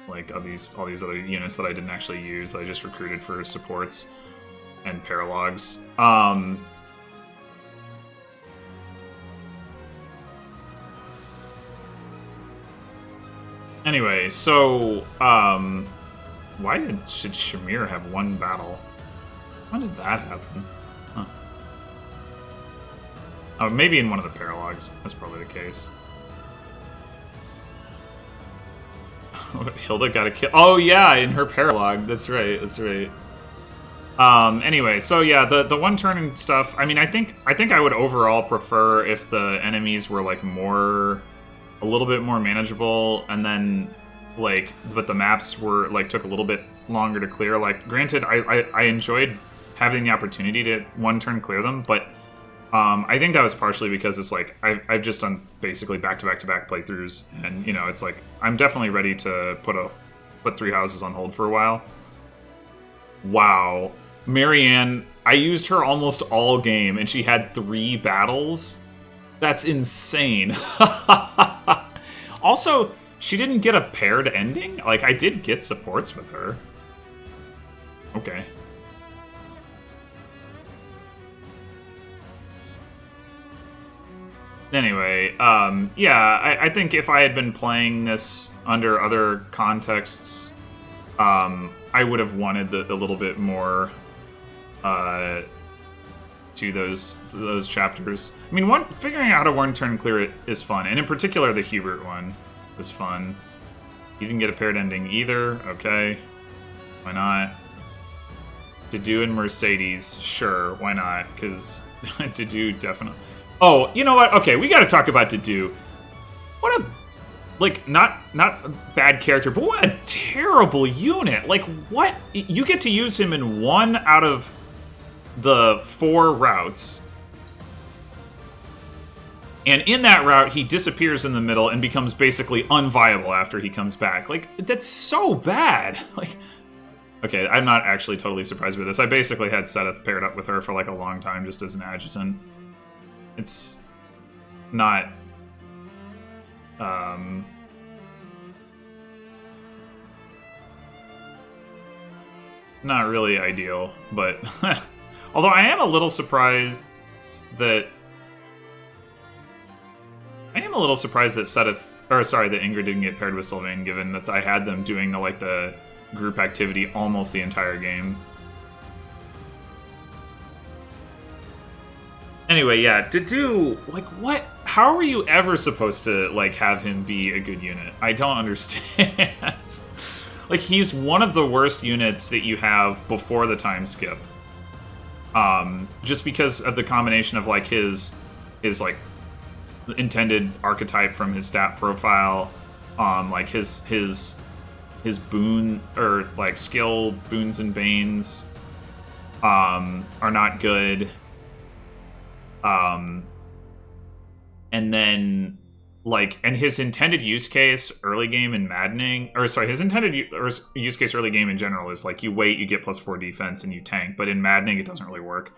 like all these other units that I didn't actually use, that I just recruited for supports and paralogs. Anyway, so should Shamir have 1 battle? When did that happen? Huh. Oh, maybe in one of the paralogs. That's probably the case. Hilda got a kill. Oh yeah, in her paralog. That's right. Anyway, so yeah, the 1-turn and stuff. I mean, I think I would overall prefer if the enemies were like a little bit more manageable, and then like, but the maps were like took a little bit longer to clear. Like, granted, I enjoyed having the opportunity to 1-turn clear them, but I think that was partially because it's like I've just done basically back-to-back-to-back playthroughs, and you know, it's like I'm definitely ready to put 3 houses on hold for a while. Wow, Marianne, I used her almost all game, and she had 3 battles. That's insane. Also, she didn't get a paired ending? Like, I did get supports with her. Okay. Anyway, yeah, I think if I had been playing this under other contexts, I would have wanted a little bit more to those chapters. I mean, figuring out how to 1-turn clear it is fun, and in particular the Hubert one is fun. You didn't get a paired ending either. Okay, why not? Dedue and Mercedes, sure, why not? Because Dedue definitely. Oh, you know what? Okay, we got to talk about Dedue. What a not a bad character, but what a terrible unit. Like, what? You get to use him in 1 out of the 4 routes, and in that route he disappears in the middle and becomes basically unviable after he comes back. Like, that's so bad. Like, okay, I'm not actually totally surprised with this. I basically had Seth paired up with her for like a long time just as an adjutant. It's not not really ideal, but although I am a little surprised that that Ingrid didn't get paired with Sylvain, given that I had them doing the group activity almost the entire game. Anyway, yeah, Dedue, like, what? How are you ever supposed to, like, have him be a good unit? I don't understand. Like, he's one of the worst units that you have before the time skip. Just because of the combination of, like, his like, intended archetype from his stat profile, like, his boon, or, like, skill boons and banes, are not good. And then, like, and his intended use case early game in Maddening, or sorry, his intended use case early game in general is like, you wait, you get +4 defense, and you tank. But in Maddening, it doesn't really work.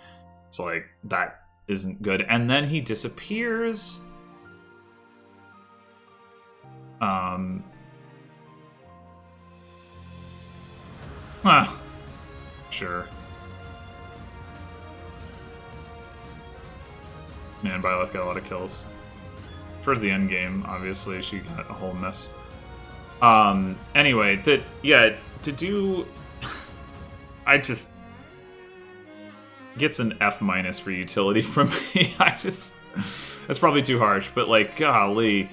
So, like, that isn't good. And then he disappears. Well, sure. Man, Byleth got a lot of kills. Towards the end game, obviously, she got a whole mess. Anyway, to do... I just... Gets an F- for utility from me. That's probably too harsh, but, like, golly.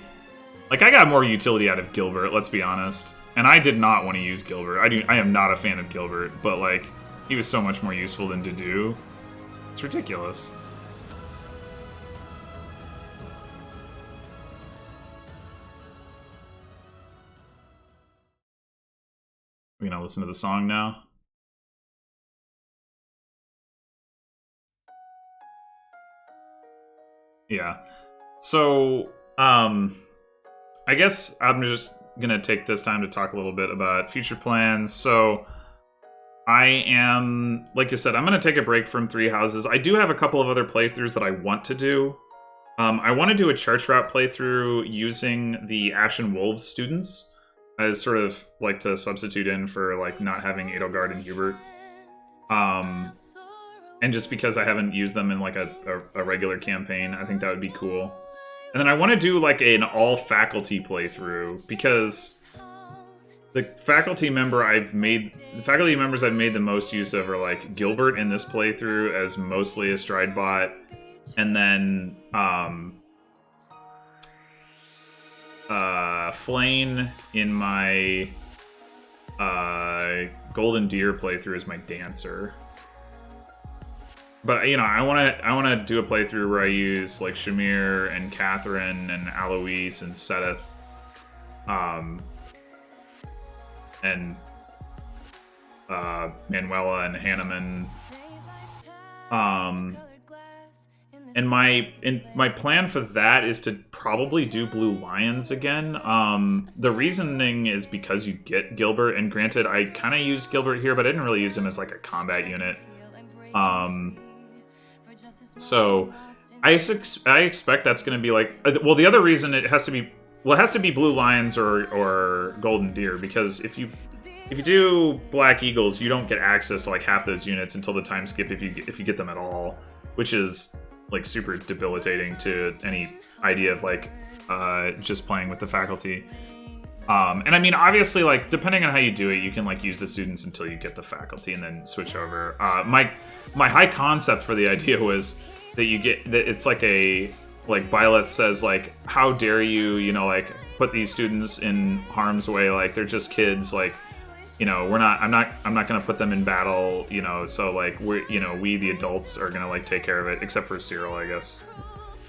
Like, I got more utility out of Gilbert, let's be honest. And I did not want to use Gilbert. I am not a fan of Gilbert, but, like, he was so much more useful than Dedue. It's ridiculous. We're gonna listen to the song now. Yeah. So, I guess I'm just gonna take this time to talk a little bit about future plans. So, I am, like I said, I'm gonna take a break from Three Houses. I do have a couple of other playthroughs that I want to do. I want to do a church route playthrough using the Ashen Wolves students as sort of like to substitute in for like not having Edelgard and Hubert. And just because I haven't used them in like a regular campaign, I think that would be cool. And then I want to do like an all-faculty playthrough, because the faculty members I've made the most use of are like Gilbert in this playthrough as mostly a stride bot, and then Flane in my Golden Deer playthrough as my dancer. But, you know, I want to do a playthrough where I use, like, Shamir and Catherine and Alois and Sedith, and Manuela and Hanneman. And my plan for that is to probably do Blue Lions again. The reasoning is because you get Gilbert, and granted, I kind of used Gilbert here, but I didn't really use him as, like, a combat unit. So I expect that's going to be like, well, the other reason it has to be Blue Lions or Golden Deer, because if you do Black Eagles, you don't get access to like half those units until the time skip if you get them at all, which is like super debilitating to any idea of like just playing with the faculty. And I mean, obviously, like, depending on how you do it, you can, like, use the students until you get the faculty and then switch over. My high concept for the idea was that you get, that it's like Byleth says, like, how dare you, you know, like, put these students in harm's way, like, they're just kids, like, you know, I'm not gonna put them in battle, you know, so, like, we, the adults, are gonna, like, take care of it, except for Cyril, I guess.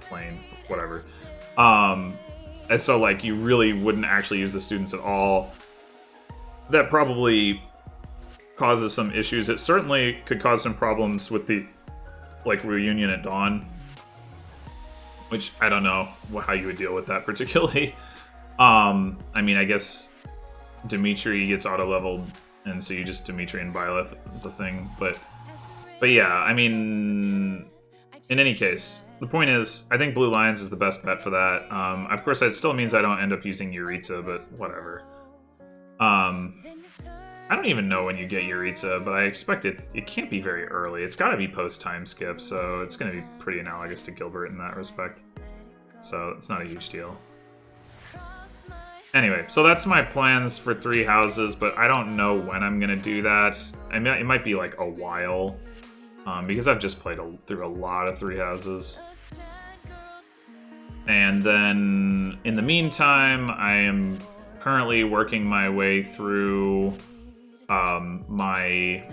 Plain, whatever. And so, like, you really wouldn't actually use the students at all. That probably causes some issues. It certainly could cause some problems with the, like, reunion at dawn. Which, I don't know how you would deal with that particularly. I mean, I guess Dimitri gets auto-leveled, and so you just Dimitri and Byleth the thing. But yeah, I mean... In any case, the point is, I think Blue Lions is the best bet for that. Of course, that still means I don't end up using Yuritsa, but whatever. I don't even know when you get Yuritsa, but I expect it can't be very early. It's got to be post-time skip, so it's going to be pretty analogous to Gilbert in that respect. So it's not a huge deal. Anyway, so that's my plans for Three Houses, but I don't know when I'm going to do that. I mean, it might be like a while. Because I've just played through a lot of Three Houses. And then, in the meantime, I am currently working my way through my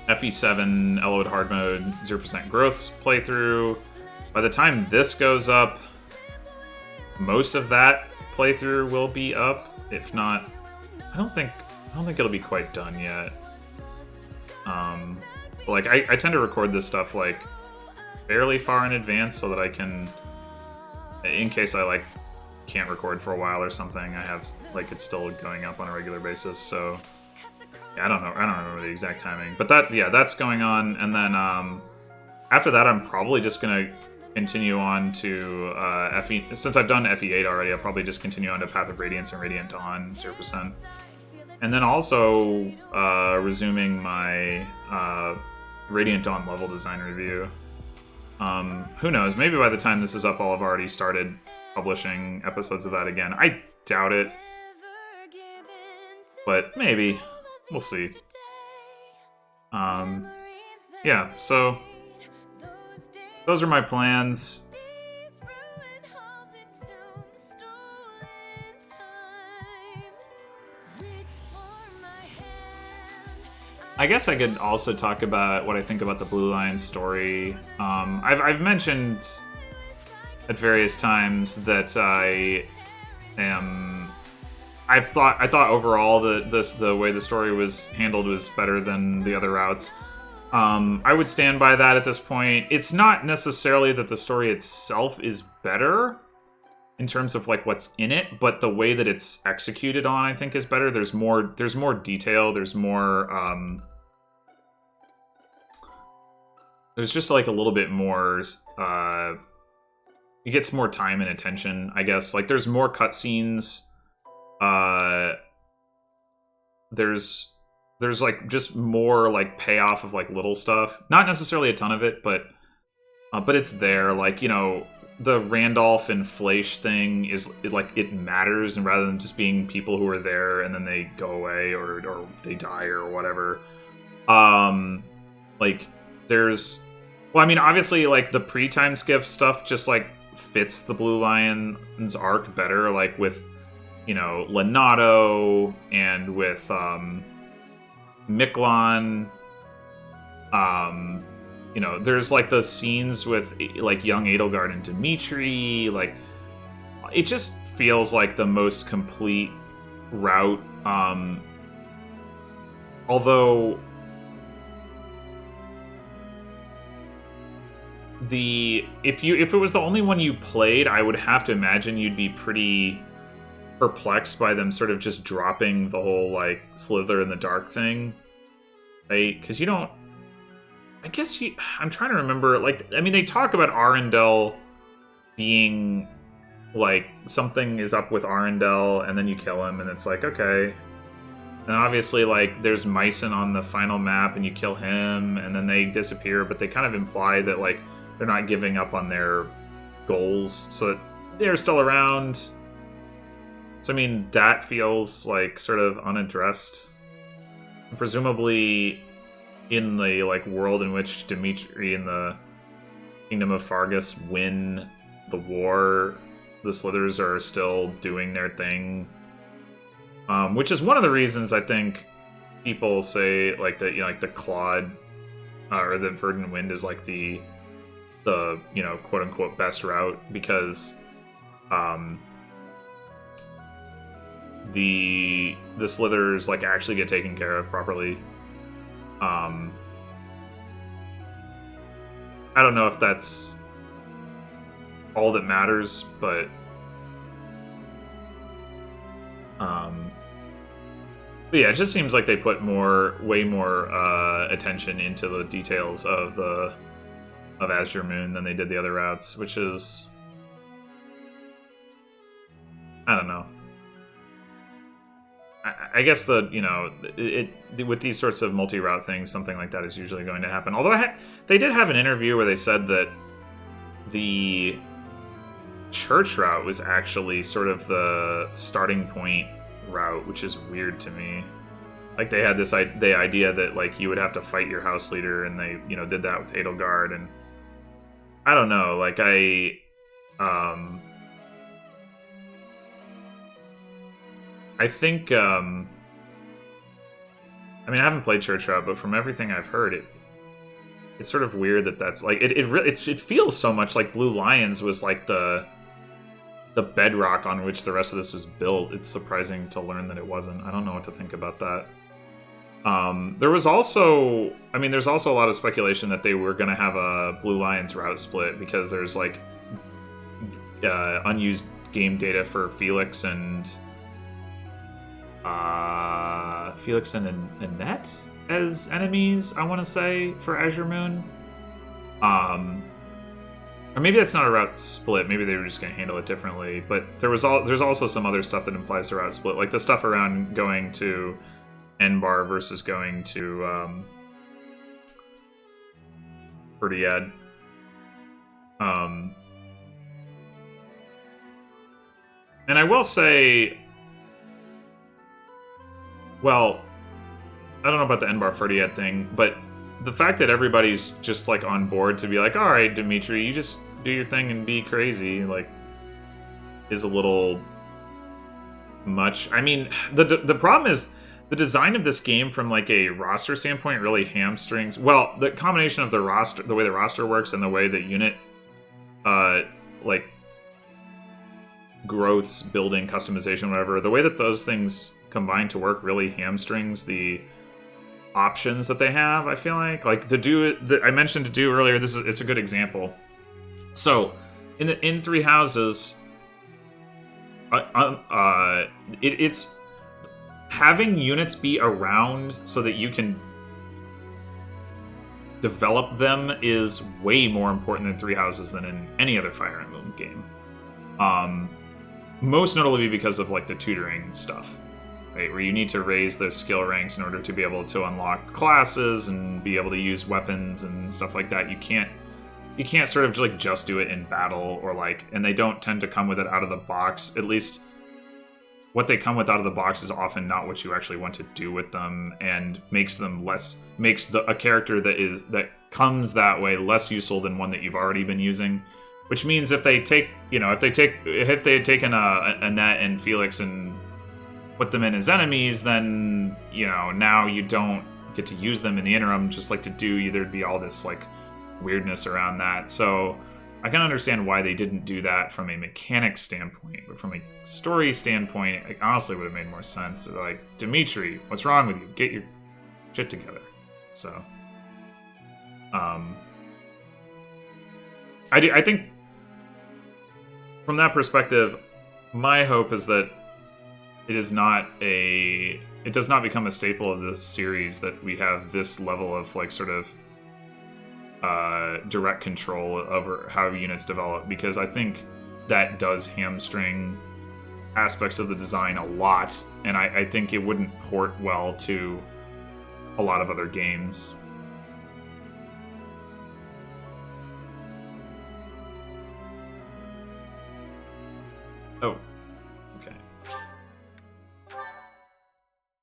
FE7 Eloed Hard Mode 0% Growths playthrough. By the time this goes up, most of that playthrough will be up. If not, I don't think it'll be quite done yet. Like, I tend to record this stuff, like, fairly far in advance so that I can, in case I, like, can't record for a while or something, I have, like, it's still going up on a regular basis, so, yeah, I don't remember the exact timing, but that's going on, and then, after that, I'm probably just gonna continue on to FE. Since I've done FE8 already, I'll probably just continue on to Path of Radiance and Radiant Dawn 0%. And then also resuming my Radiant Dawn level design review. Who knows? Maybe by the time this is up, I'll have already started publishing episodes of that again. I doubt it. But maybe. We'll see. Yeah, so those are my plans. I guess I could also talk about what I think about the Blue Lion story. I've mentioned at various times that I thought overall the way the story was handled was better than the other routes. I would stand by that at this point. It's not necessarily that the story itself is better in terms of like what's in it, but the way that it's executed on, I think, is better. There's more detail. There's more. There's just like a little bit more. It gets more time and attention, I guess. Like there's more cutscenes. There's like just more like payoff of like little stuff. Not necessarily a ton of it, but it's there. Like, you know, the Randolph and Fleisch thing is like it matters, and rather than just being people who are there and then they go away or they die or whatever. Like there's, well, I mean, obviously like the pre-time skip stuff just like fits the Blue Lion's arc better, like with, you know, Lenato and with Miklon. You know, there's like the scenes with like young Edelgard and Dimitri. Like, it just feels like the most complete route. Although if it was the only one you played, I would have to imagine you'd be pretty perplexed by them sort of just dropping the whole like Slither in the Dark thing, right? Because you don't. I guess I'm trying to remember. Like, I mean, they talk about Arundel being like something is up with Arundel, and then you kill him, and it's like okay. And obviously, like, there's Mycen on the final map, and you kill him, and then they disappear. But they kind of imply that like they're not giving up on their goals, so that they're still around. So I mean, that feels like sort of unaddressed. And presumably, in the like world in which Dimitri and the Kingdom of Fargus win the war, the Slithers are still doing their thing. Which is one of the reasons I think people say like that, you know, like the Claude or the Verdant Wind is like the you know, quote unquote best route, because the Slithers like actually get taken care of properly. I don't know if that's all that matters, but yeah, it just seems like they put way more attention into the details of Azure Moon than they did the other routes, which is, I don't know. I guess you know, with these sorts of multi-route things, something like that is usually going to happen. Although they did have an interview where they said that the church route was actually sort of the starting point route, which is weird to me. Like they had the idea that like you would have to fight your house leader, and they, you know, did that with Edelgard, and I don't know. Like I think, I mean, I haven't played Church Route, but from everything I've heard, it's sort of weird that that's like it feels so much like Blue Lions was like the bedrock on which the rest of this was built. It's surprising to learn that it wasn't. I don't know what to think about that. There was also, I mean, there's also a lot of speculation that they were going to have a Blue Lions route split because there's like unused game data for Felix and Annette as enemies, I want to say, for Azure Moon. Or maybe that's not a route split. Maybe they were just going to handle it differently. But there's also some other stuff that implies a route split, like the stuff around going to Enbar versus going to Ferdiad. And I will say, well, I don't know about the Enbar Ferdiad thing, but the fact that everybody's just like on board to be like, all right, Dimitri, you just do your thing and be crazy, like, is a little much. I mean, the problem is the design of this game from like a roster standpoint really hamstrings. Well, the combination of the roster, the way the roster works, and the way that unit, like growths, building, customization, whatever, the way that those things combine to work really hamstrings the options that they have. I feel like I mentioned to do earlier. It's a good example. So in Three Houses, it's having units be around so that you can develop them is way more important in Three Houses than in any other Fire Emblem game. Most notably because of like the tutoring stuff. Right, where you need to raise the skill ranks in order to be able to unlock classes and be able to use weapons and stuff like that. You can't sort of just do it in battle, or like, and they don't tend to come with it out of the box. At least what they come with out of the box is often not what you actually want to do with them, and makes a character that comes that way less useful than one that you've already been using. Which means if they had taken a Net and Felix and put them in as enemies, then, now you don't get to use them in the interim, just like to do, there'd be all this, like, weirdness around that. So I can understand why they didn't do that from a mechanic standpoint, but from a story standpoint, it honestly would have made more sense. They're like, Dimitri, what's wrong with you? Get your shit together. So, I think from that perspective, my hope is that it does not become a staple of this series that we have this level of like sort of direct control over how units develop, because I think that does hamstring aspects of the design a lot, and I think it wouldn't port well to a lot of other games. Oh.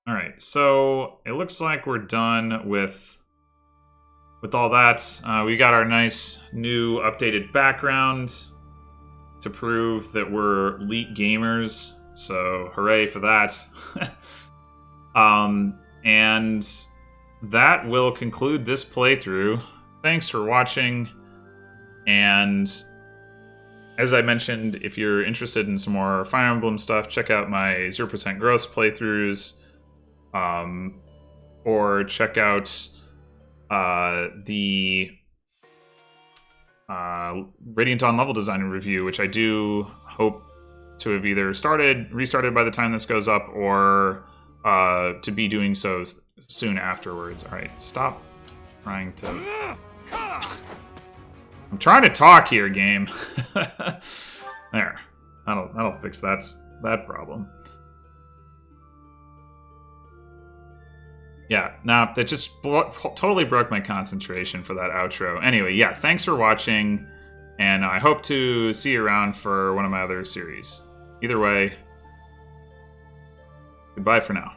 Alright, so it looks like we're done with all that. We got our nice new updated background to prove that we're elite gamers, so hooray for that. And that will conclude this playthrough. Thanks for watching, and as I mentioned, if you're interested in some more Fire Emblem stuff, check out my 0% Growth playthroughs. Or check out the Radiant Dawn level design review, which I do hope to have either restarted by the time this goes up, or to be doing so soon afterwards. All right, stop trying to. I'm trying to talk here, game. There, that'll fix that problem. Yeah, nah, that just totally broke my concentration for that outro. Anyway, yeah, thanks for watching, and I hope to see you around for one of my other series. Either way, goodbye for now.